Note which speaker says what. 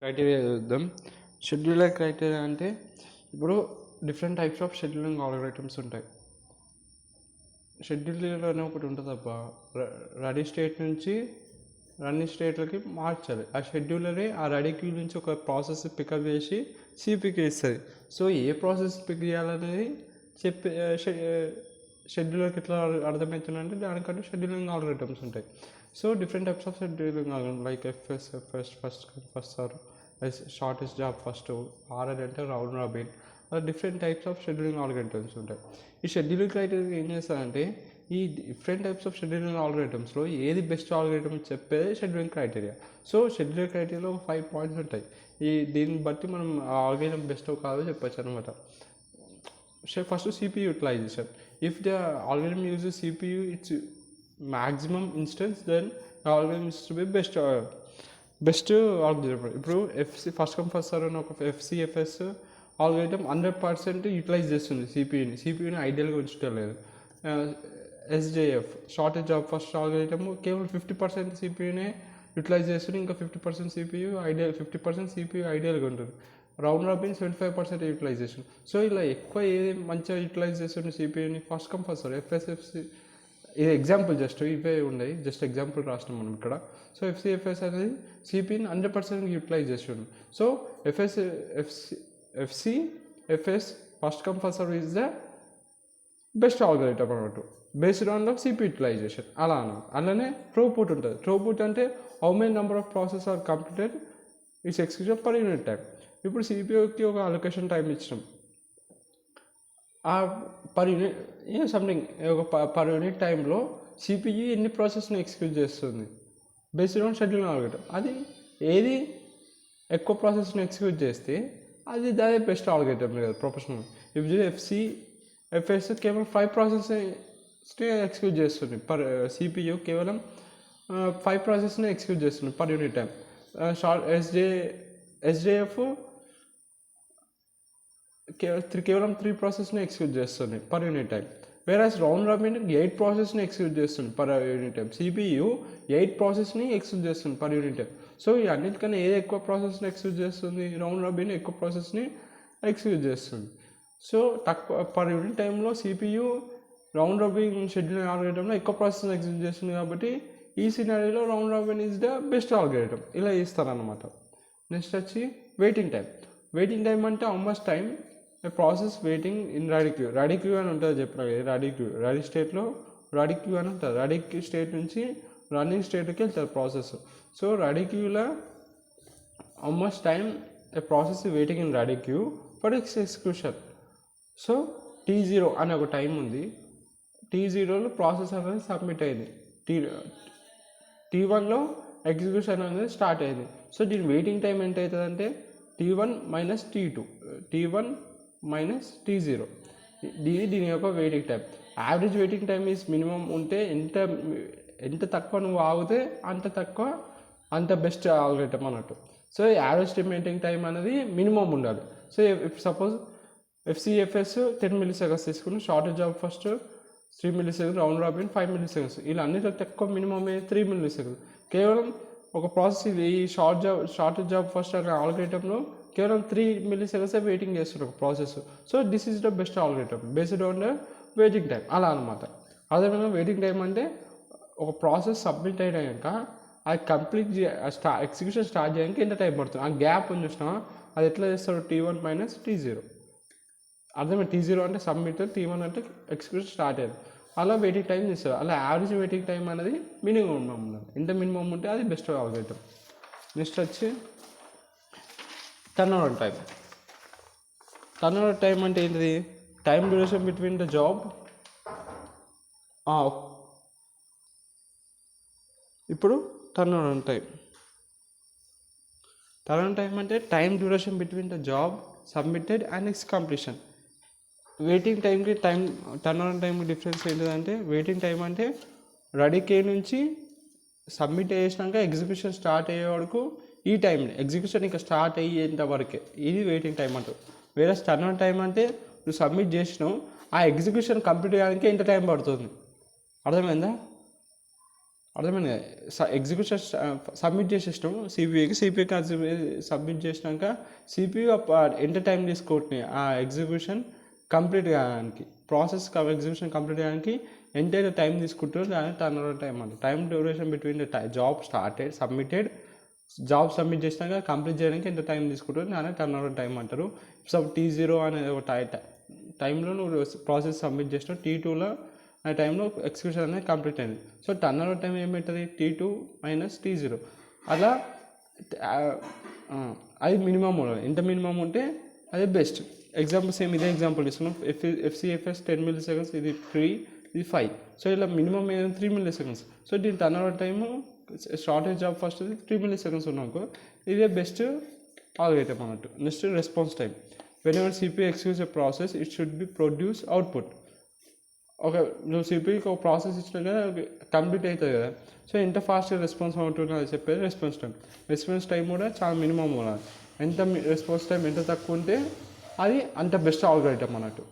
Speaker 1: Criteria చూద్దాం. Scheduler criteria అంటే ఇప్పుడు different types of scheduling algorithms ఉంటాయి. షెడ్యూలర్ అనే ఒకటి ఉంటుంది అబ్బా, రెడీ స్టేట్ నుంచి రన్నింగ్ స్టేట్లకి మార్చాలి. ఆ షెడ్యూలరే ఆ రెడీ క్యూ నుంచి ఒక ప్రాసెస్ పికప్ చేసి సిపికి ఇస్తుంది. సో ఏ ప్రాసెస్ పిక్ చేయాలనేది చెప్పి షెడ్యూలర్కి ఎట్లా అర్థమవుతుందంటే దానికంటే షెడ్యూలింగ్ ఆల్గరిథమ్స్ ఉంటాయి. So different types of scheduling algorithm like first or shortest job first, RR అంటే రౌండ్ రాబిన్, అలా different types of scheduling algorithms ఉంటాయి. ఈ షెడ్యూలింగ్ క్రైటీరియా ఏం చేస్తారంటే ఈ డిఫరెంట్ టైప్స్ ఆఫ్ షెడ్యూలింగ్ ఆల్గరిథమ్స్లో ఏది బెస్ట్ ఆల్గరిథమ్ చెప్పేది షెడ్యూలింగ్ క్రైటీరియా. సో షెడ్యూలింగ్ క్రైటీరియాలో 5 పాయింట్స్ ఉంటాయి. దీన్ని బట్టి మనం ఆల్గరిథమ్ బెస్ట్ కాదో చెప్పచ్చు అనమాట. First CPU utilization. If the algorithm uses CPU its maximum instance, then the algorithm is to be best algorithm. ఇప్పుడు ఫస్ట్ కమ్ ఫస్ట్ సర్వ్ అని ఒక FCFS ఆల్గరిథం 100% యూటిలైజ్ చేస్తుంది సిపియూని ఐడియల్గా ఉంచడం లేదు. SJF shortest job first algorithm కేవలం 50% సిపియూనే utilise చేస్తుంది, ఇంకా 50% CPU ఐడియల్గా ఉంటుంది. Round robin 75% utilisation. సో ఇలా ఎక్కువ ఏది మంచిగా యూటిలైజ్ చేస్తుంది సిపియూని first come first serve. FSFC ఇది ఎగ్జాంపుల్, జస్ట్ ఇవే ఉన్నాయి, జస్ట్ ఎగ్జాంపుల్ రాసినాం మనం ఇక్కడ. సో FCFS అనేది సిపియూని 100% యూటిలైజ్ చేస్తుంది. So FCFS first come first serve is the best algorithm అన్నట్టు based on the CP utilisation. అలా అన్నమాట. అలానే థ్రోపుట్ ఉంటుంది. థ్రోపుట్ అంటే how many number of process are completed its execution per unit time. ఇప్పుడు సిపియూకి ఒక అలొకేషన్ టైం ఇచ్చినాం, పర్ యూనిట్ సంథింగ్ ఒక పర్ యూనిట్ టైంలో సిపియూ ఎన్ని ప్రాసెస్ని ఎక్స్క్యూట్ చేస్తుంది బేస్డ్ ఆన్ షెడ్యూలింగ్ ఆల్గరిథం. అది ఏది ఎక్కువ ప్రాసెస్ని ఎక్స్క్యూట్ చేస్తే అది దాని బెస్ట్ ఆల్గరిథం కదా ప్రొఫెషనల్. ఇప్పుడు FCFS కేవలం 5 ప్రాసెస్ని ఎక్స్క్యూట్ చేస్తుంది పర్ సిపియూ, కేవలం 5 ప్రాసెస్ని ఎక్స్క్యూట్ చేస్తుంది పర్ యూనిట్ టైం. SJF కేవలం 3 ప్రాసెస్ని ఎక్స్క్యూట్ చేస్తుంది per unit time. వేరాస్ round robin 8 ప్రాసెస్ని ఎక్స్క్యూట్ చేస్తుంది పర్ యూనిట్ టైం. సిపియూ 8 ప్రాసెస్ని ఎక్స్క్యూట్ చేస్తుంది పర్ యూనిట్ టైం. సో ఈ అన్నిటికన్నా ఏది ఎక్కువ ప్రాసెస్ని ఎక్స్క్యూట్ చేస్తుంది? రౌండ్ రాబిన్ ఎక్కువ ప్రాసెస్ని ఎక్స్క్యూట్ చేస్తుంది. సో తక్కువ పర్ యూనిట్ టైంలో సిపియూ రౌండ్ రాబిన్ షెడ్యూలింగ్ ఆల్గరిథంలో ఎక్కువ ప్రాసెస్ని ఎక్స్క్యూట్ చేస్తుంది కాబట్టి ఈ సినారీలో round robin is the best algorithm. ఇలా ఇస్తారన్నమాట. నెక్స్ట్ వచ్చి వెయిటింగ్ టైం అంటే how much time a process waiting in ready queue అని ఉంటుంది చెప్పిన. రెడీ స్టేట్లో రెడీ క్యూ అని ఉంటుంది. రెడీ స్టేట్ నుంచి రన్నింగ్ స్టేట్కి వెళ్తారు ప్రాసెస్. సో రెడీ క్యూలో how much time a process waiting in ready Q for it's execution. So T0 అనే ఒక టైం ఉంది. T0లో ప్రాసెస్ అనేది సబ్మిట్ అయింది. T1లో ఎగ్జిక్యూషన్ అనేది స్టార్ట్ అయింది. సో దీని వెయిటింగ్ టైం ఎంత అవుతుంది అంటే T1 minus T2, T1 minus T0. దీని యొక్క waiting time. Average waiting time is minimum ఉంటే ఎంత తక్కువ నువ్వు ఆగితే అంత బెస్ట్ ఆల్గరిథం అన్నట్టు. సో యావరేజ్ వెయిటింగ్ టైం అనేది మినిమం ఉండాలి. సో సపోజ్ FCFS 10 milliseconds తీసుకుని, shortest job first 3 milliseconds, round robin 5 milliseconds. ఇలా అన్నిట్లో తక్కువ మినిమం 3 milliseconds. కేవలం ఒక ప్రాసెస్ ఇది ఈ షార్టెస్ట్ జాబ్ ఫస్ట్ అనే ఆల్గరిథంలో కేవలం 3 milliseconds వెయిటింగ్ చేస్తారు ఒక process. So this is the best algorithm based on the waiting time. అలా అనమాట. అదేవిధంగా వెయిటింగ్ టైం అంటే ఒక ప్రాసెస్ సబ్మిట్ అయినాక అది కంప్లీట్ ఎగ్జిక్యూషన్ స్టార్ట్ చేయడానికి ఎంత టైం పడుతుంది, ఆ గ్యాప్ ఉంది చూసినా అది ఎట్లా చేస్తారు? T1 minus T0. అర్థమే. T0 అంటే సబ్మిట్, T1 అంటే ఎగ్జిక్యూషన్ స్టార్ట్ అయ్యేది. అలా వెయిటింగ్ టైం చేస్తారు. అలా యావరేజ్ వెయిటింగ్ టైం అనేది మినిమం ఉండాలి. ఎంత మినిమం ఉంటే అది బెస్ట్ ఆల్గరిథం. నెక్స్ట్ వచ్చి టర్న్ ఓవర్ టైం అంటే ఏంటిది? Time duration between the job. ఇప్పుడు టర్న్ ఓవర్ టైం అంటే time duration between the job submitted and it's completion. Waiting టైంకి టర్న్ ఓవర్ టైంకి డిఫరెన్స్ ఏంటిదంటే, వెయిటింగ్ టైం అంటే రెడీ కే నుంచి సబ్మిట్ చేసినాక ఎగ్జిక్యూషన్ స్టార్ట్ అయ్యే వరకు ఈ టైంని, ఎగ్జిక్యూషన్ ఇంకా స్టార్ట్ అయ్యేంత వరకే ఇది వెయిటింగ్ టైం అంటారు. వేరే టర్న్ ఓవర్ టైం అంటే నువ్వు సబ్మిట్ చేసినావు, ఆ ఎగ్జిక్యూషన్ కంప్లీట్ చేయడానికి ఎంత టైం పడుతుంది. అర్థమైందా? అర్థమైంది. ఎగ్జిక్యూషన్ సబ్మిట్ చేసేసినాం సిపిఐకి సబ్మిట్ చేసినాక సిపియు ఎంత టైం తీసుకుంటున్నాయి ఆ ఎగ్జిక్యూషన్ కంప్లీట్ కావడానికి, ప్రాసెస్ ఎగ్జిక్యూషన్ కంప్లీట్ కావడానికి ఎంతైతే టైం తీసుకుంటారో దాన్ని టర్న్ అరౌండ్ టైం అంటారు. Time duration between the job submitted job submit చేసినాక కంప్లీట్ చేయడానికి ఎంత టైం తీసుకుంటారో దాన్ని టర్న్ అరౌండ్ టైం అంటారు. సో T0 అనేది ఒక టైంలో నువ్వు ప్రాసెస్ సబ్మిట్ చేసినావు, T2లో ఆ టైంలో ఎగ్జిక్యూషన్ అనేది కంప్లీట్ అయింది. సో టర్న్ అరౌండ్ టైం ఏమవుతుంది, T2 - T0. అలా అది మినిమం ఉండాలి. ఎంత మినిమం ఉంటే అది బెస్ట్. ఎగ్జాంపుల్ సేమ్ ఇదే ఎగ్జాంపుల్ తీసుకున్నాం. FCFS 10 milliseconds, ఇది 3, ఇది 5. సో ఇలా మినిమం ఏదైనా 3 milliseconds. సో దీని turn around time shortage job first 3 milliseconds ఉన్నాకో ఇదే బెస్ట్ ఆల్గైటమ్ అన్నట్టు. Next response time. whenever CPU executes a process it should be produce output. Okay, నువ్వు సిపియూకి ఒక ప్రాసెస్ ఇచ్చినా కదా కంప్లీట్ అవుతుంది కదా. సో ఎంత ఫాస్ట్గా రెస్పాన్స్ అవుతుందో అది చెప్పేది రెస్పాన్స్ టైం. రెస్పాన్స్ టైం కూడా చాలా మినిమం ఉండాలి. ఎంత రెస్పాన్స్ టైం ఎంత తక్కువ ఉంటే అది అంత బెస్ట్ ఆల్గైటమ్ అన్నట్టు.